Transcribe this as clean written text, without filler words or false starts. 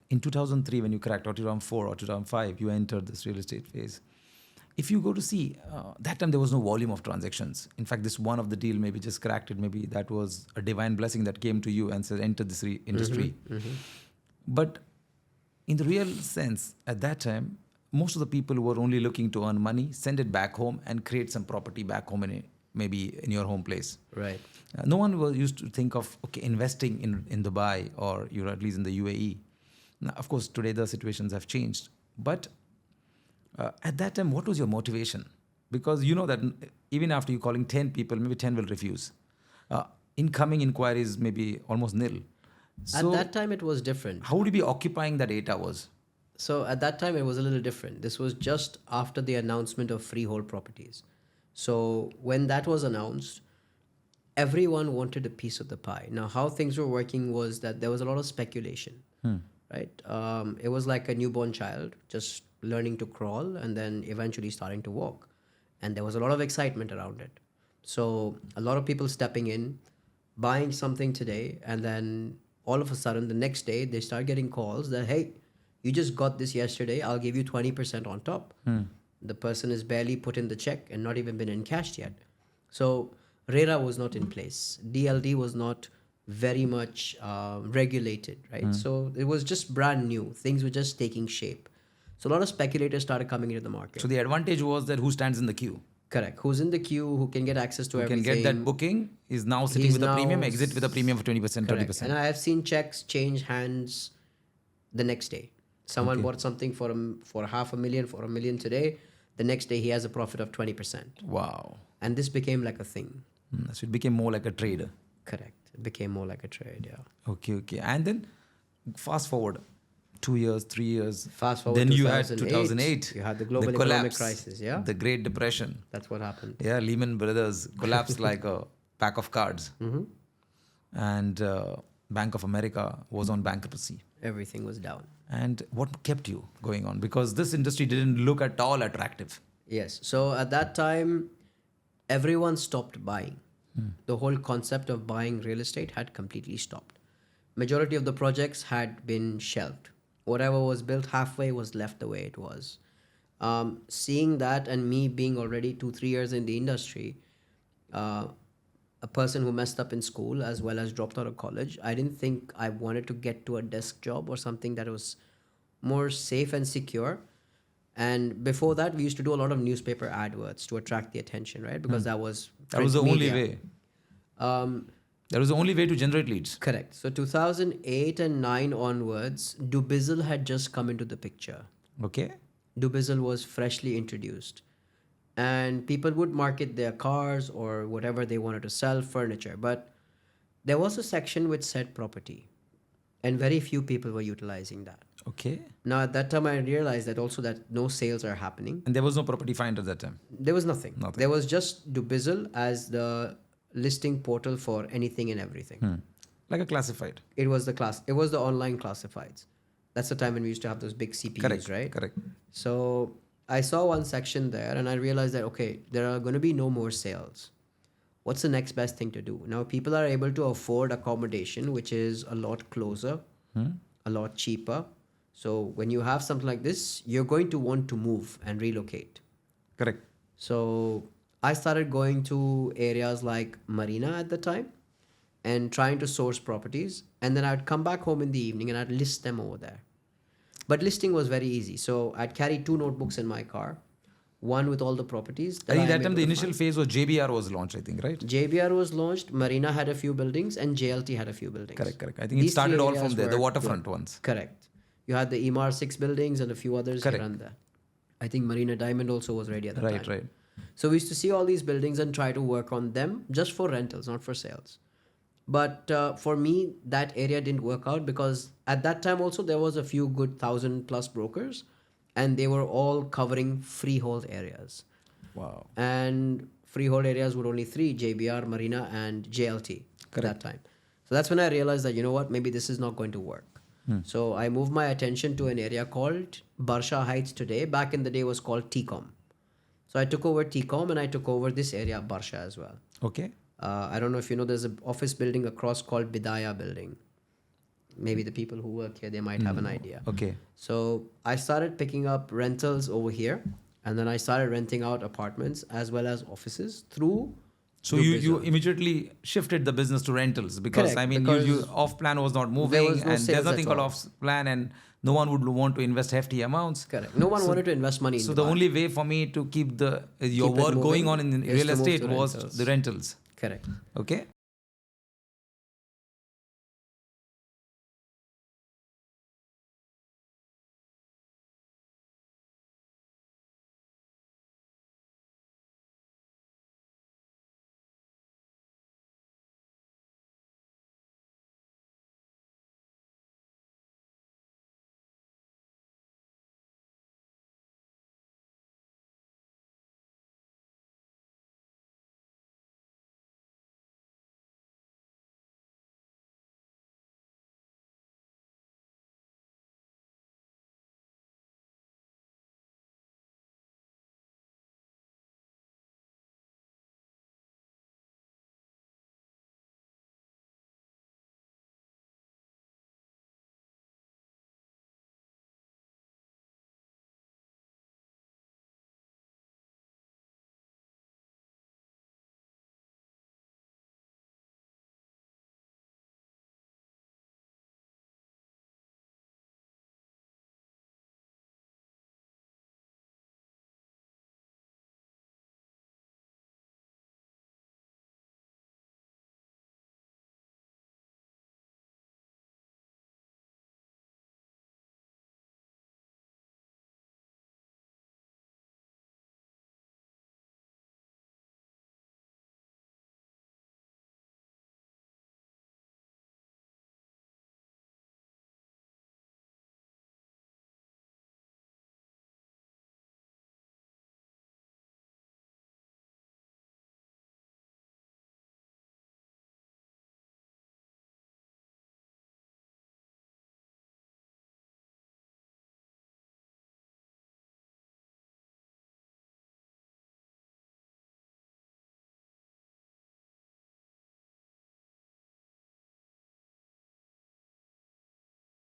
in 2003 when you cracked, or 2004 or 2005, you entered this real estate phase. If you go to see, that time there was no volume of transactions. In fact, this one of the deal maybe just cracked it. Maybe that was a divine blessing that came to you and said, enter this industry. But in the real sense, at that time, most of the people were only looking to earn money, send it back home, and create some property back home maybe in your home place. Right. No one was used to think of investing in Dubai or at least in the UAE. Now, of course, today the situations have changed. But at that time, what was your motivation? Because you know that even after you calling 10 people, maybe 10 will refuse. Incoming inquiries may be almost nil. So at that time, it was different. How would you be occupying that 8 hours? So at that time, it was a little different. This was just after the announcement of freehold properties. So when that was announced, everyone wanted a piece of the pie. Now, how things were working was that there was a lot of speculation, right? It was like a newborn child just learning to crawl and then eventually starting to walk. And there was a lot of excitement around it. So a lot of people stepping in, buying something today, and then all of a sudden the next day they start getting calls that, hey, you just got this yesterday, I'll give you 20% on top. The person is barely put in the check and not even been encashed yet. So RERA was not in place. DLD was not very much regulated, right? So it was just brand new. Things were just taking shape. So a lot of speculators started coming into the market. So the advantage was that who stands in the queue? Correct. Who's in the queue, who can get access to everything. Can get that booking, is now sitting with a premium, exit with a premium of 20%, correct. 30%. And I have seen checks change hands the next day. Someone bought something for $500,000, for $1 million today. The next day he has a profit of 20%. Wow. And this became like a thing. So it became more like a trade. Correct. It became more like a trade, yeah. Okay. And then fast forward 2 years, 3 years. Fast forward Then 2008. You had 2008. You had the global economic crisis, yeah. The Great Depression. That's what happened. Yeah, Lehman Brothers collapsed like a pack of cards. And Bank of America was on bankruptcy. Everything was down. And what kept you going on? Because this industry didn't look at all attractive. Yes. So at that time, everyone stopped buying. The whole concept of buying real estate had completely stopped. Majority of the projects had been shelved. Whatever was built halfway was left the way it was. Seeing that, and me being already 2-3 years in the industry, a person who messed up in school as well as dropped out of college, I didn't think I wanted to get to a desk job or something that was more safe and secure. And before that, we used to do a lot of newspaper adverts to attract the attention, right? Because that was the only media. way. That was the only way to generate leads. Correct. So 2008 and 9 onwards, Dubizzle had just come into the picture. Okay. Dubizzle was freshly introduced. And people would market their cars or whatever they wanted to sell, furniture. But there was a section which said property. And very few people were utilizing that. Okay. Now, at that time, I realized that also that no sales are happening. And there was no property finder at that time? There was nothing. There was just Dubizzle as the listing portal for anything and everything. Like a classified. It was the online classifieds. That's the time when we used to have those big CPUs, right? Correct. So I saw one section there and I realized that, okay, there are going to be no more sales. What's the next best thing to do? Now, people are able to afford accommodation, which is a lot closer, a lot cheaper. So when you have something like this, you're going to want to move and relocate. Correct. So I started going to areas like Marina at the time and trying to source properties. And then I'd come back home in the evening and I'd list them over there. But listing was very easy. So I'd carry 2 notebooks in my car, one with all the properties. I think that time the initial phase was JBR was launched, I think, right? JBR was launched, Marina had a few buildings, and JLT had a few buildings. Correct. I think it started all from there, the waterfront ones. Correct. You had the EMAR 6 buildings and a few others around there. I think Marina Diamond also was ready at the time. Right. So we used to see all these buildings and try to work on them just for rentals, not for sales. But for me, that area didn't work out because at that time also there was a few good 1,000+ brokers and they were all covering freehold areas. Wow. And freehold areas were only 3, JBR, Marina and JLT at that time. So that's when I realized that, you know what, maybe this is not going to work. So I moved my attention to an area called Barsha Heights today. Back in the day was called TCOM. So I took over TCOM and I took over this area, Barsha, as well. Okay. I don't know if you know, there's an office building across called Bidaya building. maybe the people who work here, they might have an idea. Okay. So I started picking up rentals over here, and then I started renting out apartments as well as offices through. So you immediately shifted the business to rentals because Correct, you because off plan was not there moving, was no and sales there's nothing at called all. off plan, and no one would want to invest hefty amounts. Correct. No one wanted to invest money in So the Dubai. only way for me to keep your Keep it work going moving on in is real to move estate to was rentals. the rentals. Correct. Okay.